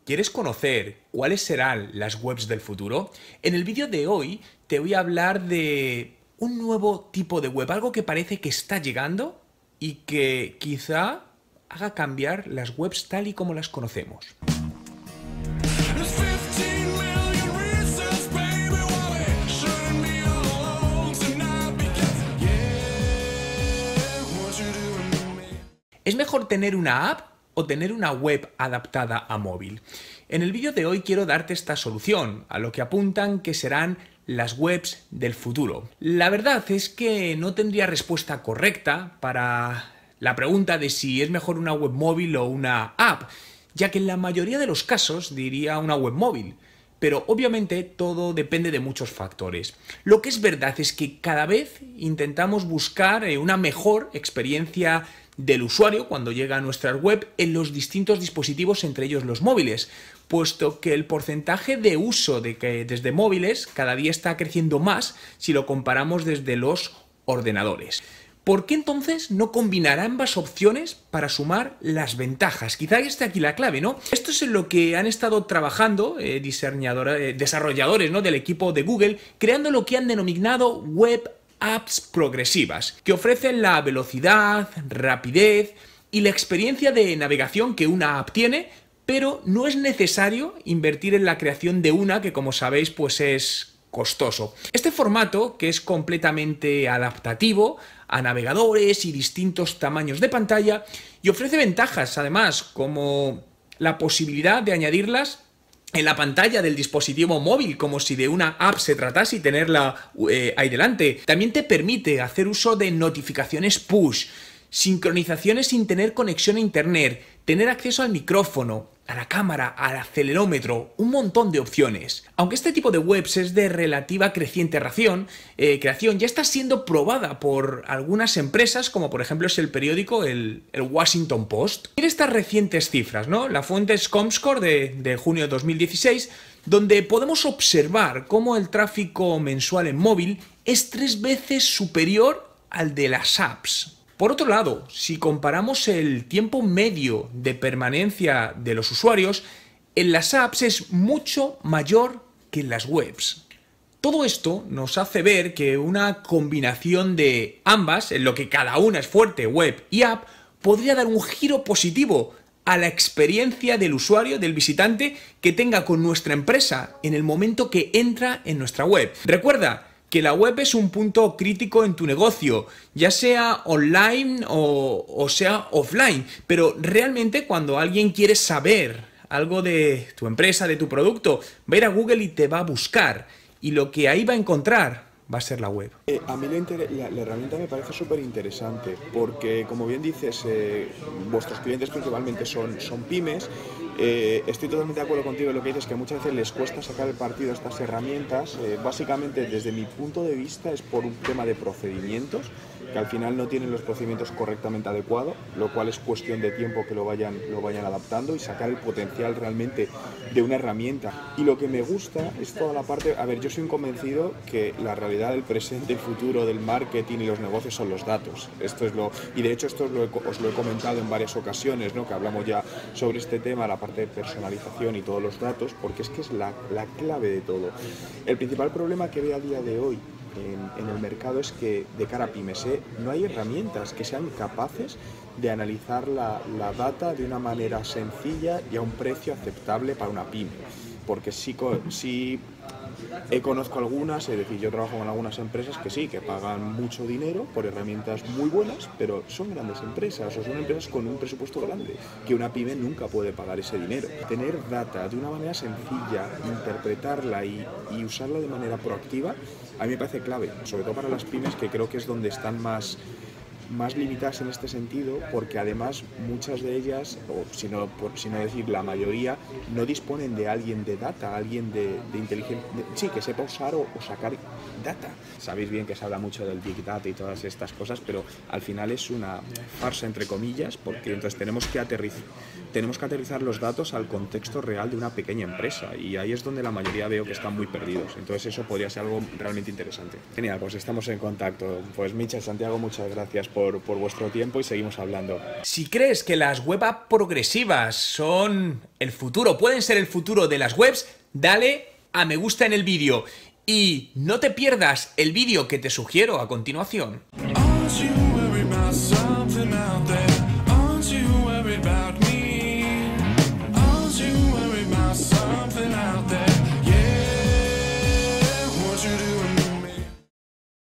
¿Quieres conocer cuáles serán las webs del futuro? En el vídeo de hoy te voy a hablar de un nuevo tipo de web, algo que parece que está llegando y que quizá haga cambiar las webs tal y como las conocemos. ¿Es mejor tener una app o tener una web adaptada a móvil? En el vídeo de hoy quiero darte esta solución, a lo que apuntan que serán las webs del futuro. La verdad es que no tendría respuesta correcta para la pregunta de si es mejor una web móvil o una app, ya que en la mayoría de los casos diría una web móvil. Pero obviamente todo depende de muchos factores. Lo que es verdad es que cada vez intentamos buscar una mejor experiencia del usuario cuando llega a nuestra web en los distintos dispositivos, entre ellos los móviles, puesto que el porcentaje de uso desde móviles cada día está creciendo más si lo comparamos desde los ordenadores. ¿Por qué entonces no combinar ambas opciones para sumar las ventajas? Quizá esté aquí la clave, ¿no? Esto es en lo que han estado trabajando desarrolladores, ¿no?, del equipo de Google, creando lo que han denominado web apps progresivas, que ofrecen la velocidad, rapidez y la experiencia de navegación que una app tiene, pero no es necesario invertir en la creación de una que, como sabéis, pues es costoso. Este formato, que es completamente adaptativo a navegadores y distintos tamaños de pantalla, y ofrece ventajas además, como la posibilidad de añadirlas en la pantalla del dispositivo móvil, como si de una app se tratase y tenerla ahí delante. También te permite hacer uso de notificaciones push, sincronizaciones sin tener conexión a internet, tener acceso al micrófono, a la cámara, al acelerómetro, un montón de opciones. Aunque este tipo de webs es de relativa creciente creación, ya está siendo probada por algunas empresas, como por ejemplo es el periódico el Washington Post. Tiene estas recientes cifras, ¿no? La fuente es Comscore de junio de 2016, donde podemos observar cómo el tráfico mensual en móvil es 3 veces superior al de las apps. Por otro lado, si comparamos el tiempo medio de permanencia de los usuarios, en las apps es mucho mayor que en las webs. Todo esto nos hace ver que una combinación de ambas, en lo que cada una es fuerte, web y app, podría dar un giro positivo a la experiencia del usuario, del visitante, que tenga con nuestra empresa en el momento que entra en nuestra web. Recuerda que la web es un punto crítico en tu negocio, ya sea online o sea offline, pero realmente cuando alguien quiere saber algo de tu empresa, de tu producto, va a ir a Google y te va a buscar, y lo que ahí va a encontrar va a ser la web. A mí la herramienta me parece súper interesante porque, como bien dices, vuestros clientes principalmente son pymes. Estoy totalmente de acuerdo contigo en lo que dices, que muchas veces les cuesta sacar el partido a estas herramientas. Básicamente, desde mi punto de vista, es por un tema de procedimientos, que al final no tienen los procedimientos correctamente adecuados, lo cual es cuestión de tiempo que lo vayan adaptando y sacar el potencial realmente de una herramienta. Y lo que me gusta es toda la parte... A ver, yo soy un convencido que la realidad del presente, el futuro del marketing y los negocios son los datos. Y de hecho esto os lo he comentado en varias ocasiones, ¿no?, que hablamos ya sobre este tema, la parte de personalización y todos los datos, porque es que es la clave de todo. El principal problema que veo a día de hoy en el mercado es que, de cara a pymes, no hay herramientas que sean capaces de analizar la data de una manera sencilla y a un precio aceptable para una pyme. Porque sí conozco algunas, es decir, yo trabajo con algunas empresas que sí, que pagan mucho dinero por herramientas muy buenas, pero son grandes empresas o son empresas con un presupuesto grande, que una pyme nunca puede pagar ese dinero. Tener data de una manera sencilla, interpretarla y usarla de manera proactiva, a mí me parece clave, sobre todo para las pymes, que creo que es donde están más limitadas en este sentido, porque además muchas de ellas, o si no decir la mayoría, no disponen de alguien de data, alguien de inteligencia, sí, que sepa usar o sacar data. Sabéis bien que se habla mucho del Big Data y todas estas cosas, pero al final es una farsa, entre comillas, porque entonces tenemos que aterrizar los datos al contexto real de una pequeña empresa, y ahí es donde la mayoría veo que están muy perdidos. Entonces eso podría ser algo realmente interesante. Genial, pues estamos en contacto. Pues Michel, Santiago, muchas gracias por vuestro tiempo y seguimos hablando. Si crees que las web app progresivas son el futuro, pueden ser el futuro de las webs, dale a me gusta en el vídeo y no te pierdas el vídeo que te sugiero a continuación. Aren't you worried about something out there?